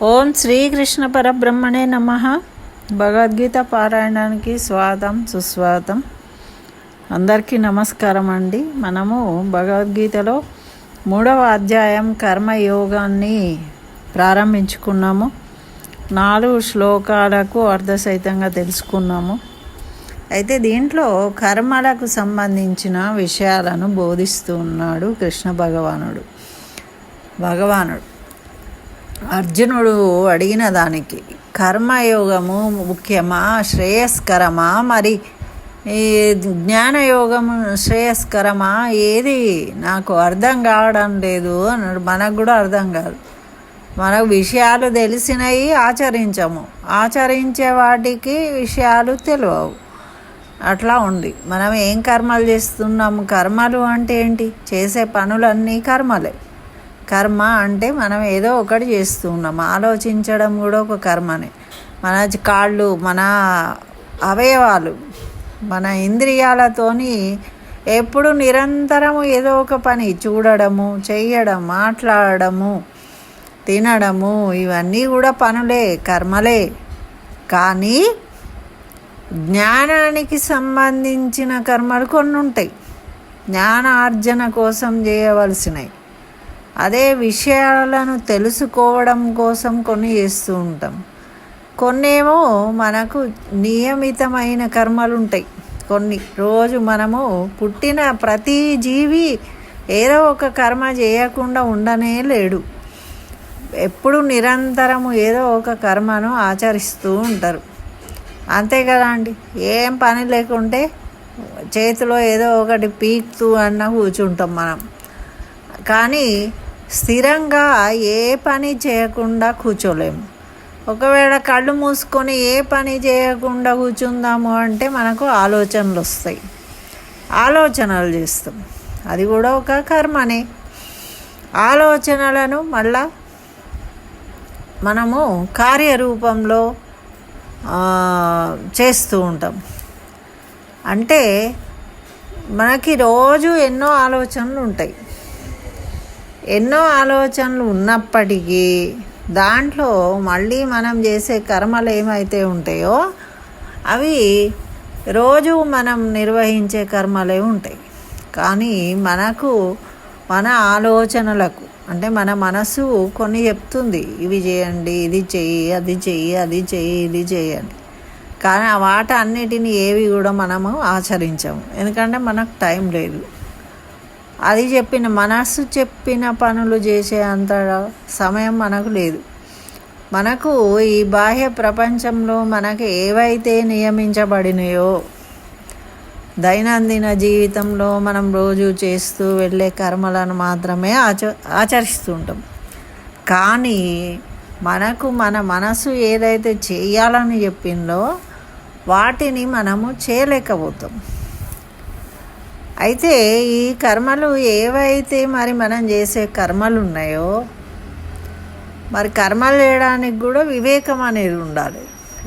ఓం శ్రీకృష్ణ పరబ్రహ్మణే నమః. భగవద్గీత పారాయణానికి స్వాగతం సుస్వాగతం. అందరికీ నమస్కారం అండి. మనము భగవద్గీతలో 3వ అధ్యాయం కర్మయోగాన్ని ప్రారంభించుకున్నాము. 4 శ్లోకాలకు అర్ధసహితంగా తెలుసుకున్నాము. అయితే దీంట్లో కర్మలకు సంబంధించిన విషయాలను బోధిస్తూ ఉన్నాడు కృష్ణ భగవానుడు. అర్జునుడు అడిగిన దానికి కర్మయోగము ముఖ్యమా, శ్రేయస్కరమా, మరి ఈ జ్ఞానయోగము శ్రేయస్కరమా, ఏది నాకు అర్థం కావడం లేదు అన్నాడు. మనకు కూడా అర్థం కాదు. మనకు విషయాలు తెలిసినవి ఆచరించము, ఆచరించే వాటికి విషయాలు తెలియవు. అట్లా ఉంది. మనం ఏం కర్మలు చేస్తున్నాము? కర్మలు అంటే ఏంటి? చేసే పనులన్నీ కర్మలే. కర్మ అంటే మనం ఏదో ఒకటి చేస్తూ ఉన్నాం. ఆలోచించడం కూడా ఒక కర్మనే. మన కాళ్ళు, మన అవయవాలు, మన ఇంద్రియాలతోని ఎప్పుడు నిరంతరము ఏదో ఒక పని చూడడము, చెయ్యడం, మాట్లాడడము, తినడము, ఇవన్నీ కూడా పనులే, కర్మలే. కానీ జ్ఞానానికి సంబంధించిన కర్మలు కొన్ని ఉంటాయి, జ్ఞానార్జన కోసం చేయవలసినవి. అదే విషయాలను తెలుసుకోవడం కోసం కొన్ని చేస్తూ ఉంటాం. కొన్నేమో మనకు నియమితమైన కర్మలు ఉంటాయి. కొన్ని రోజు మనము పుట్టిన ప్రతి జీవి ఏదో ఒక కర్మ చేయకుండా ఉండనే లేడు. ఎప్పుడు నిరంతరము ఏదో ఒక కర్మను ఆచరిస్తూ ఉంటారు. అంతే కదా అండి. ఏం పని లేకుంటే చేతిలో ఏదో ఒకటి పీక్తూ అన్న కూర్చుంటాం మనం. కానీ స్థిరంగా ఏ పని చేయకుండా కూర్చోలేము. ఒకవేళ కళ్ళు మూసుకొని ఏ పని చేయకుండా కూర్చుందాము అంటే మనకు ఆలోచనలు వస్తాయి, ఆలోచనలు చేస్తాం. అది కూడా ఒక కర్మనే. ఆలోచనలను మళ్ళా మనము కార్యరూపంలో చేస్తూ ఉంటాం. అంటే మనకి రోజు ఎన్నో ఆలోచనలు ఉంటాయి. ఎన్నో ఆలోచనలు ఉన్నప్పటికీ దాంట్లో మళ్ళీ మనం చేసే కర్మలు ఏమైతే ఉంటాయో అవి రోజు మనం నిర్వహించే కర్మలే ఉంటాయి. కానీ మనకు మన ఆలోచనలకు అంటే మన మనసు కొన్ని చెప్తుంది, ఇవి చేయండి, ఇది చెయ్యి, అది చెయ్యి, అది చెయ్యి, ఇది చేయండి. కానీ ఆ వాటన్నిటిని ఏవి కూడా మనము ఆచరించము. ఎందుకంటే మనకు టైం లేదు. అది మనసు చెప్పిన పనులు చేసే అంత సమయం మనకు లేదు. మనకు ఈ బాహ్య ప్రపంచంలో మనకు ఏవైతే నియమించబడినాయో దైనందిన జీవితంలో మనం రోజు చేస్తూ వెళ్ళే కర్మలను మాత్రమే ఆచరిస్తూ ఉంటాం. కానీ మనకు మన మనసు ఏదైతే చేయాలని చెప్పిందో వాటిని మనము చేయలేకపోతాం. అయితే ఈ కర్మలు ఏవైతే మరి మనం చేసే కర్మలు ఉన్నాయో, మరి కర్మలు చేయడానికి కూడా వివేకం అనేది ఉండాలి.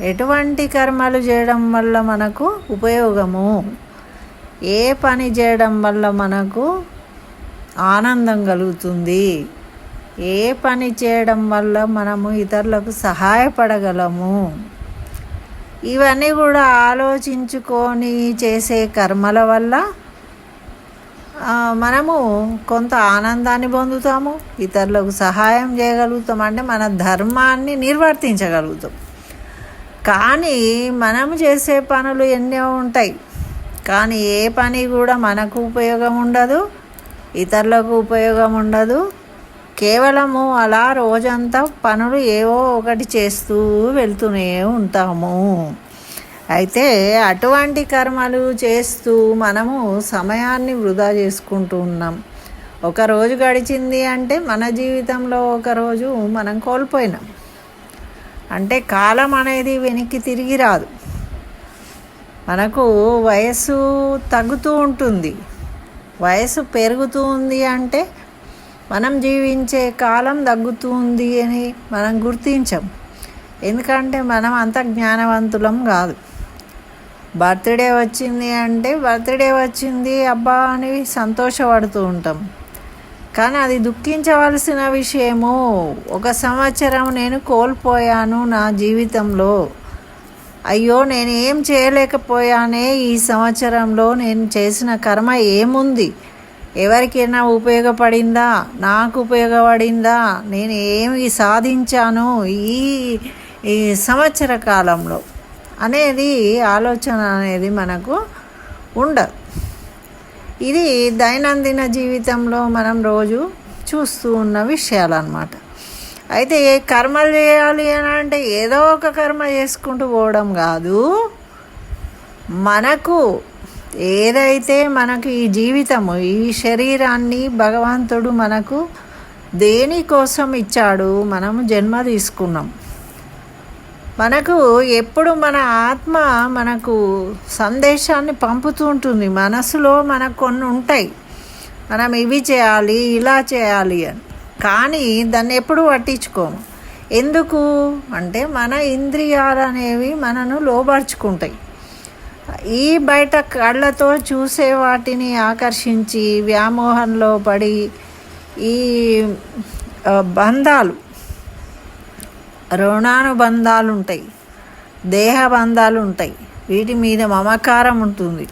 ఎటువంటి కర్మలు చేయడం వల్ల మనకు ఉపయోగము, ఏ పని చేయడం వల్ల మనకు ఆనందం కలుగుతుంది, ఏ పని చేయడం వల్ల మనము ఇతరులకు సహాయపడగలము, ఇవన్నీ కూడా ఆలోచించుకొని చేసే కర్మల వల్ల మనము కొంత ఆనందాన్ని పొందుతాము, ఇతరులకు సహాయం చేయగలుగుతాం, అంటే మన ధర్మాన్ని నిర్వర్తించగలుగుతాం. కానీ మనము చేసే పనులు ఎన్నో ఉంటాయి, కానీ ఏ పని కూడా మనకు ఉపయోగం ఉండదు, ఇతరులకు ఉపయోగం ఉండదు. కేవలము అలా రోజంతా పనులు ఏవో ఒకటి చేస్తూ వెళ్తూనే ఉంటాము. అయితే అటువంటి కర్మలు చేస్తూ మనము సమయాన్ని వృధా చేసుకుంటూ ఉన్నాం. ఒకరోజు గడిచింది అంటే మన జీవితంలో ఒకరోజు మనం కోల్పోయినాం. అంటే కాలం అనేది వెనక్కి తిరిగి రాదు. మనకు వయస్సు తగ్గుతూ ఉంటుంది, వయసు పెరుగుతూ ఉంది అంటే మనం జీవించే కాలం తగ్గుతుంది అని మనం గుర్తించాం. ఎందుకంటే మనం అంత జ్ఞానవంతులం కాదు. బర్త్డే వచ్చింది అంటే బర్త్డే వచ్చింది అబ్బా అని సంతోషపడుతూ ఉంటాం. కానీ అది దుఃఖించవలసిన విషయము. 1 సంవత్సరం నేను కోల్పోయాను నా జీవితంలో. అయ్యో, నేను ఏం చేయలేకపోయానే ఈ సంవత్సరంలో. నేను చేసిన కర్మ ఏముంది? ఎవరికైనా ఉపయోగపడిందా? నాకు ఉపయోగపడిందా? నేను ఏమి సాధించాను ఈ సంవత్సర కాలంలో అనేది ఆలోచన అనేది మనకు ఉండదు. ఇది దైనందిన జీవితంలో మనం రోజు చూస్తూ ఉన్న విషయాలు అన్నమాట. అయితే కర్మలు చేయాలి అని అంటే ఏదో ఒక కర్మ చేసుకుంటూ పోవడం కాదు. మనకు ఏదైతే మనకు ఈ జీవితము, ఈ శరీరాన్ని భగవంతుడు మనకు దేనికోసం ఇచ్చాడు? మనము జన్మ తీసుకున్నాం. మనకు ఎప్పుడు మన ఆత్మ మనకు సందేశాన్ని పంపుతూ ఉంటుంది. మనసులో మనకు కొన్ని ఉంటాయి, మనం ఇవి చేయాలి, ఇలా చేయాలి అని. కానీ దాన్ని ఎప్పుడు పట్టించుకోము. ఎందుకు అంటే మన ఇంద్రియాలు అనేవి మనను లోబర్చుకుంటాయి. ఈ బయట కళ్ళతో చూసే వాటిని ఆకర్షించి వ్యామోహంలో పడి ఈ బంధాలు, రుణానుబంధాలు ఉంటాయి, దేహబంధాలు ఉంటాయి, వీటి మీద మమకారం ఉంటుంది.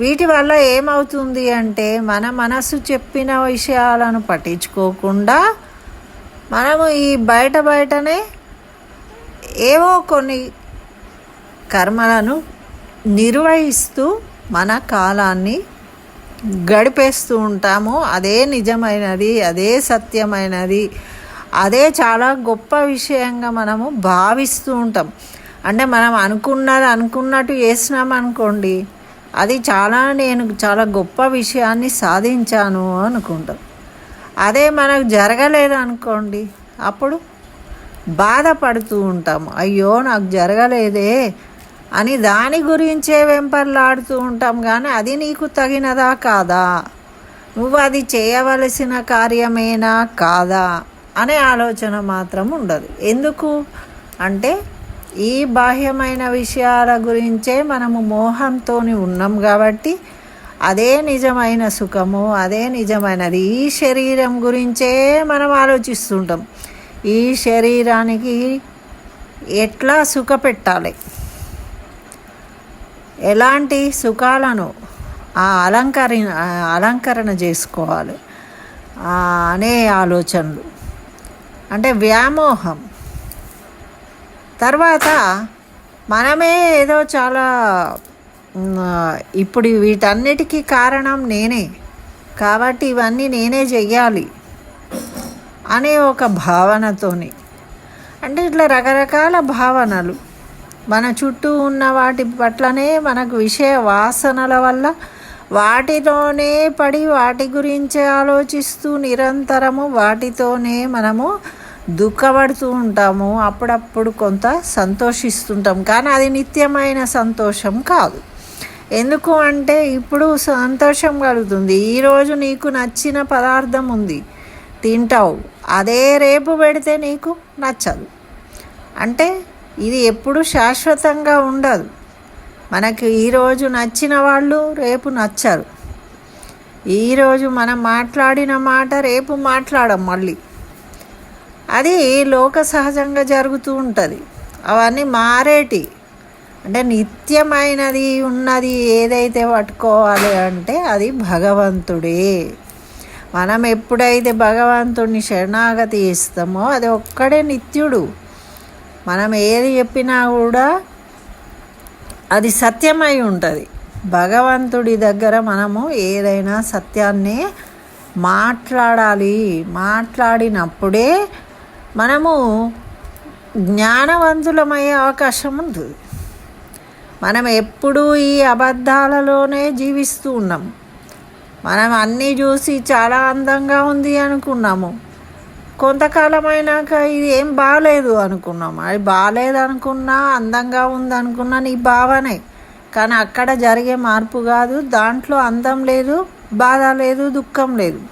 వీటి వల్ల ఏమవుతుంది అంటే మన మనసు చెప్పిన విషయాలను పట్టించుకోకుండా మనము ఈ బయటనే ఏవో కొన్ని కర్మలను నిర్వహిస్తూ మన కాలాన్ని గడిపేస్తూ ఉంటాము. అదే నిజమైనది, అదే సత్యమైనది, అదే చాలా గొప్ప విషయంగా మనము భావిస్తూ ఉంటాం. అంటే మనం అనుకున్నట్టు చేసినామనుకోండి, అది నేను చాలా గొప్ప విషయాన్ని సాధించాను అనుకుంటాం. అదే మనకు జరగలేదు అనుకోండి, అప్పుడు బాధపడుతూ ఉంటాము. అయ్యో, నాకు జరగలేదే అని దాని గురించే వెంపర్లాడుతూ ఉంటాం. కానీ అది నీకు తగినదా కాదా, నువ్వు అది చేయవలసిన కార్యమేనా కాదా అనే ఆలోచన మాత్రం ఉండదు. ఎందుకు అంటే ఈ బాహ్యమైన విషయాల గురించే మనము మోహంతో ఉన్నాం కాబట్టి అదే నిజమైన సుఖము, అదే నిజమైనది. ఈ శరీరం గురించే మనం ఆలోచిస్తుంటాం. ఈ శరీరానికి ఎట్లా సుఖ పెట్టాలి, ఎలాంటి సుఖాలను అలంకరణ చేసుకోవాలి అనే ఆలోచనలు, అంటే వ్యామోహం. తర్వాత మనమే ఏదో చాలా ఇప్పుడు వీటన్నిటికీ కారణం నేనే కాబట్టి ఇవన్నీ నేనే చెయ్యాలి అనే ఒక భావనతోని, అంటే ఇట్లా రకరకాల భావనలు మన చుట్టూ ఉన్న వాటి పట్లనే మనకు విషయ వాసనల వల్ల వాటితోనే పడి వాటి గురించి ఆలోచిస్తూ నిరంతరము వాటితోనే మనము దుఃఖపడుతూ ఉంటాము. అప్పుడప్పుడు కొంత సంతోషిస్తుంటాం, కానీ అది నిత్యమైన సంతోషం కాదు. ఎందుకు అంటే ఇప్పుడు సంతోషం కలుగుతుంది, ఈరోజు నీకు నచ్చిన పదార్థం ఉంది, తింటావు, అదే రేపు పెడితే నీకు నచ్చదు. అంటే ఇది ఎప్పుడు శాశ్వతంగా ఉండదు. మనకు ఈరోజు నచ్చిన వాళ్ళు రేపు నచ్చరు. ఈరోజు మనం మాట్లాడిన మాట రేపు మాట్లాడం మళ్ళీ. అది లోక సహజంగా జరుగుతూ ఉంటుంది. అవన్నీ మారేటి. అంటే నిత్యమైనది ఉన్నది ఏదైతే పట్టుకోవాలి అంటే అది భగవంతుడే. మనం ఎప్పుడైతే భగవంతుడిని శరణాగతి ఇస్తామో అది ఒక్కడే నిత్యుడు. మనం ఏది చెప్పినా కూడా అది సత్యమై ఉంటుంది. భగవంతుడి దగ్గర మనము ఏదైనా సత్యాన్నే మాట్లాడాలి. మాట్లాడినప్పుడే మనము జ్ఞానవంతులమయ్యే అవకాశం ఉంటుంది. మనం ఎప్పుడూ ఈ అబద్ధాలలోనే జీవిస్తూ ఉన్నాం. మనం అన్నీ చూసి చాలా అందంగా ఉంది అనుకున్నాము, కొంతకాలం అయినాక ఇది ఏం బాగాలేదు అనుకున్నాము. అది బాగాలేదు అనుకున్నా, అందంగా ఉంది అనుకున్నా నీ భావనే, కానీ అక్కడ జరిగే మార్పు కాదు. దాంట్లో అందం లేదు, బాధ లేదు, దుఃఖం లేదు.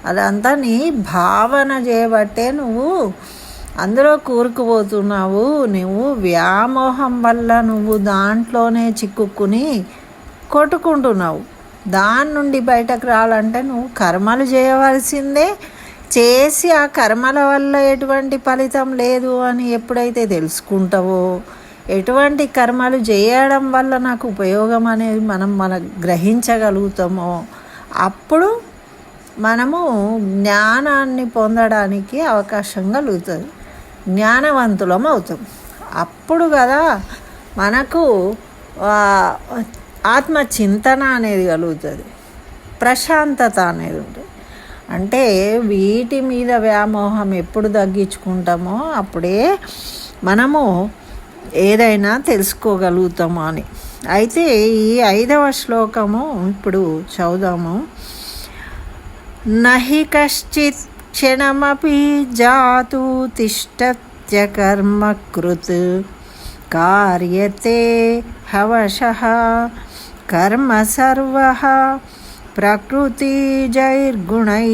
అదంతా నీ భావన చేయబట్టే నువ్వు అందులో కూరుకుపోతున్నావు. నువ్వు వ్యామోహం వల్ల నువ్వు దాంట్లోనే చిక్కుకుని కొట్టుకుంటున్నావు. దాని నుండి బయటకు రావాలంటే నువ్వు కర్మలు చేయవలసిందే. చేసి ఆ కర్మల వల్ల ఎటువంటి ఫలితం లేదు అని ఎప్పుడైతే తెలుసుకుంటావో, ఎటువంటి కర్మలు చేయడం వల్ల నాకు ఉపయోగం అనేది మన గ్రహించగలుగుతామో, అప్పుడు మనము జ్ఞానాన్ని పొందడానికి అవకాశం కలుగుతుంది, జ్ఞానవంతులం అవుతాం. అప్పుడు కదా మనకు ఆత్మచింతన అనేది కలుగుతుంది, ప్రశాంతత అనేది ఉంటుంది. అంటే వీటి మీద వ్యామోహం ఎప్పుడు తగ్గించుకుంటామో అప్పుడే మనము ఏదైనా తెలుసుకోగలుగుతాము అని. అయితే ఈ 5వ శ్లోకము ఇప్పుడు చదువుదాము. నహి కశ్చిత్ క్షణమపి జాతు తిష్టత్య కర్మకృత్ కార్యతే హవశః కర్మ సర్వః ప్రకృతి జైర్గుణై.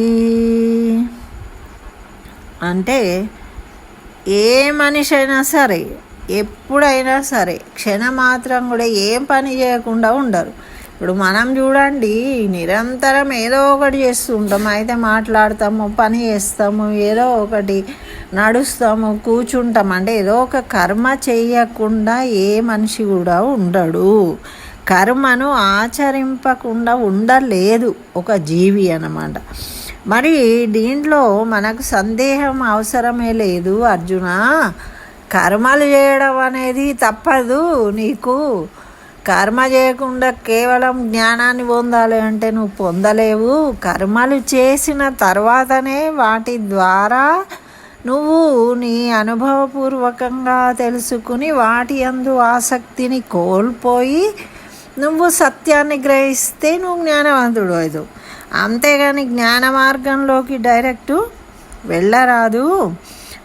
అంటే ఏ మనిషి అయినా సరే, ఎప్పుడైనా సరే, క్షణమాత్రం కూడా ఏం పని చేయకుండా ఉండరు. ఇప్పుడు మనం చూడండి, నిరంతరం ఏదో ఒకటి చేస్తూ ఉంటాము. అయితే మాట్లాడతాము, పని చేస్తాము, ఏదో ఒకటి నడుస్తాము, కూర్చుంటాము. అంటే ఏదో ఒక కర్మ చేయకుండా ఏ మనిషి కూడా ఉండడు. కర్మను ఆచరింపకుండా ఉండలేదు ఒక జీవి అన్నమాట. మరి దీంట్లో మనకు సందేహం అవసరమే లేదు అర్జున. కర్మలు చేయడం అనేది తప్పదు. నీకు కర్మ చేయకుండా కేవలం జ్ఞానాన్ని పొందాలి అంటే నువ్వు పొందలేవు. కర్మలు చేసిన తర్వాతనే వాటి ద్వారా నువ్వు నీ అనుభవపూర్వకంగా తెలుసుకుని వాటి యందు ఆసక్తిని కోల్పోయి నువ్వు సత్యాన్ని గ్రహిస్తే నువ్వు జ్ఞానవంతుడు అవుతావు. అంతేగాని జ్ఞాన మార్గంలోకి డైరెక్టు వెళ్ళరాదు.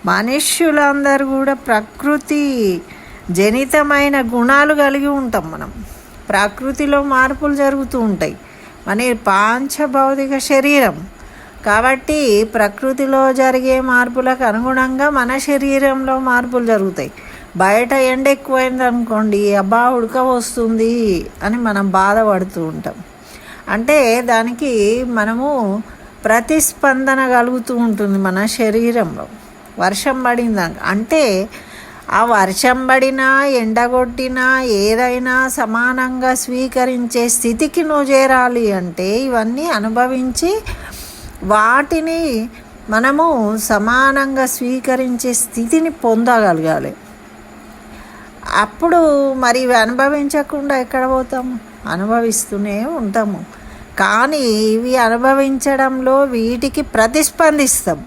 మనుష్యులందరూ కూడా ప్రకృతి జనితమైన గుణాలు కలిగి ఉంటాం. మనం ప్రకృతిలో మార్పులు జరుగుతూ ఉంటాయి. మన పాంచభౌతిక శరీరం కాబట్టి ప్రకృతిలో జరిగే మార్పులకు అనుగుణంగా మన శరీరంలో మార్పులు జరుగుతాయి. బయట ఎండ ఎక్కువైంది అనుకోండి, అబ్బా ఉడక వస్తుంది అని మనం బాధపడుతూ ఉంటాం. అంటే దానికి మనము ప్రతిస్పందన కలుగుతూ ఉంటుంది మన శరీరంలో. వర్షం పడింది అంటే ఆ వర్షం పడినా ఎండగొట్టినా ఏదైనా సమానంగా స్వీకరించే స్థితికి నువ్వు చేరాలి అంటే ఇవన్నీ అనుభవించి వాటిని మనము సమానంగా స్వీకరించే స్థితిని పొందగలగాలి. అప్పుడు మరి ఇవి అనుభవించకుండా ఎక్కడ పోతాము? అనుభవిస్తూనే ఉంటాము. కానీ ఇవి అనుభవించడంలో వీటికి ప్రతిస్పందిస్తాం.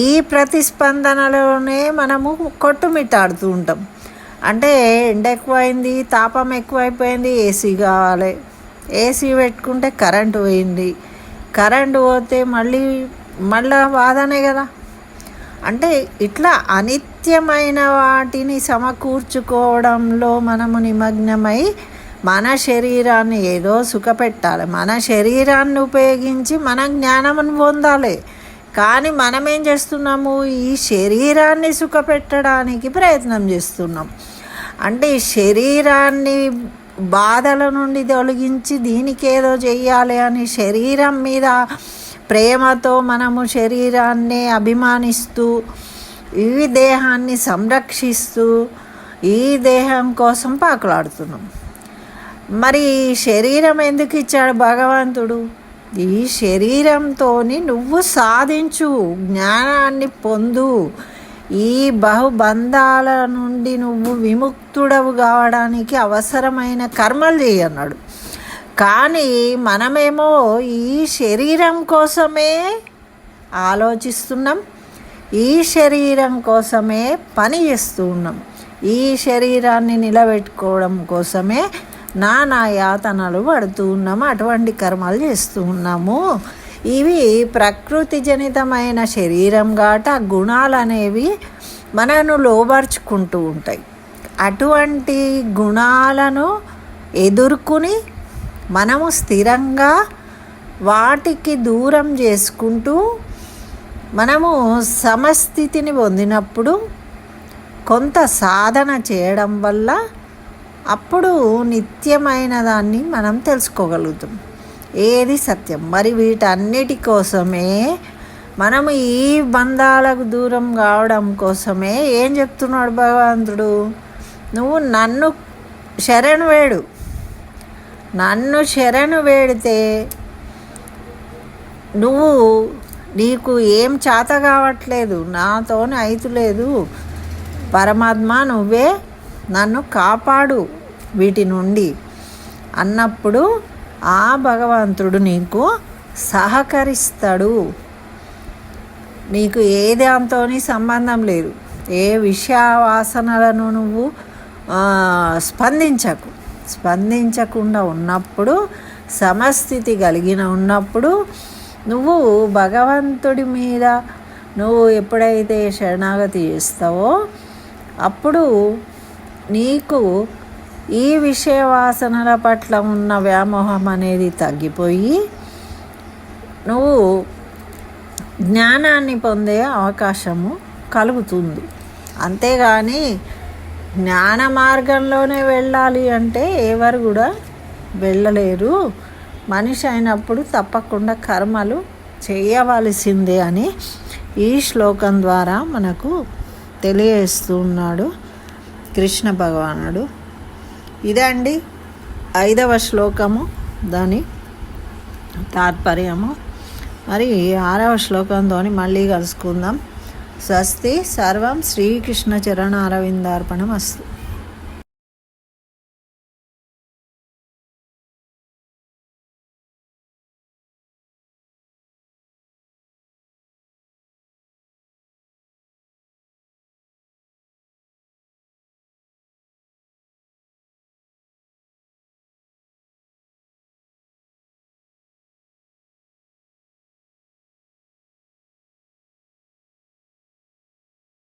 ఈ ప్రతిస్పందనలోనే మనము కొట్టుమిట్టాడుతూ ఉంటాం. అంటే ఎండ ఎక్కువైంది, తాపం ఎక్కువైపోయింది, ఏసీ కావాలి. ఏసీ పెట్టుకుంటే కరెంటు పోయింది, కరెంటు పోతే మళ్ళీ బాధనే కదా. అంటే ఇట్లా అనిత్యమైన వాటిని సమకూర్చుకోవడంలో మనము నిమగ్నమై మన శరీరాన్ని ఏదో సుఖపెట్టాలి. మన శరీరాన్ని ఉపయోగించి మనం జ్ఞానమును పొందాలి. కానీ మనం ఏం చేస్తున్నాము? ఈ శరీరాన్ని సుఖపెట్టడానికి ప్రయత్నం చేస్తున్నాం. అంటే ఈ శరీరాన్ని బాధల నుండి తొలగించి దీనికి ఏదో చెయ్యాలి అని శరీరం మీద ప్రేమతో మనము శరీరాన్ని అభిమానిస్తూ ఈ దేహాన్ని సంరక్షిస్తూ ఈ దేహం కోసం పాకులాడుతున్నాం. మరి శరీరం ఎందుకు ఇచ్చాడు భగవంతుడు? ఈ శరీరంతో నువ్వు సాధించు, జ్ఞానాన్ని పొందు, ఈ బహుబంధాల నుండి నువ్వు విముక్తుడవు కావడానికి అవసరమైన కర్మలు చేయన్నాడు. కానీ మనమేమో ఈ శరీరం కోసమే ఆలోచిస్తున్నాం, ఈ శరీరం కోసమే పని చేస్తూ ఉన్నాం, ఈ శరీరాన్ని నిలబెట్టుకోవడం కోసమే నానా యాతనలు పడుతూ ఉన్నాము, అటువంటి కర్మలు చేస్తూ ఉన్నాము. ఇవి ప్రకృతి జనితమైన శరీరం కాబట్టి ఆ గుణాలు అనేవి మనను లోబర్చుకుంటూ ఉంటాయి. అటువంటి గుణాలను ఎదుర్కొని మనము స్థిరంగా వాటికి దూరం చేసుకుంటూ మనము సమస్థితిని పొందినప్పుడు కొంత సాధన చేయడం వల్ల అప్పుడు నిత్యమైన దాన్ని మనం తెలుసుకోగలుగుతాం. ఏది సత్యం. మరి వీటన్నిటి కోసమే మనము ఈ బంధాలకు దూరం కావడం కోసమే ఏం చెప్తున్నాడు భగవంతుడు, నువ్వు నన్ను శరణు వేడు. నన్ను శరణు వేడితే నీకు ఏం చేత కావట్లేదు, నాతోనే అయితలేదు, పరమాత్మ నువ్వే నన్ను కాపాడు వీటి నుండి అన్నప్పుడు ఆ భగవంతుడు నీకు సహకరిస్తాడు. నీకు ఏ దాంతో సంబంధం లేదు. ఏ విషయవాసనలను నువ్వు స్పందించకుండా ఉన్నప్పుడు, సమస్థితి కలిగిన ఉన్నప్పుడు, నువ్వు భగవంతుడి మీద నువ్వు ఎప్పుడైతే శరణాగతి చేస్తావో అప్పుడు నీకు ఈ విషయ వాసనల పట్ల ఉన్న వ్యామోహం అనేది తగ్గిపోయి నువ్వు జ్ఞానాన్ని పొందే అవకాశము కలుగుతుంది. అంతేగాని జ్ఞాన మార్గంలోనే వెళ్ళాలి అంటే ఎవరు కూడా వెళ్ళలేరు. మనిషి అయినప్పుడు తప్పకుండా కర్మలు చేయవలసిందే అని ఈ శ్లోకం ద్వారా మనకు తెలియజేస్తున్నాడు కృష్ణ భగవానుడు. ఇదండి 5వ శ్లోకము, దాని తాత్పర్యము. మరి 6వ శ్లోకంతో మళ్ళీ కలుసుకుందాం. స్వస్తి. సర్వం శ్రీకృష్ణ చరణారవిందార్పణమస్తు.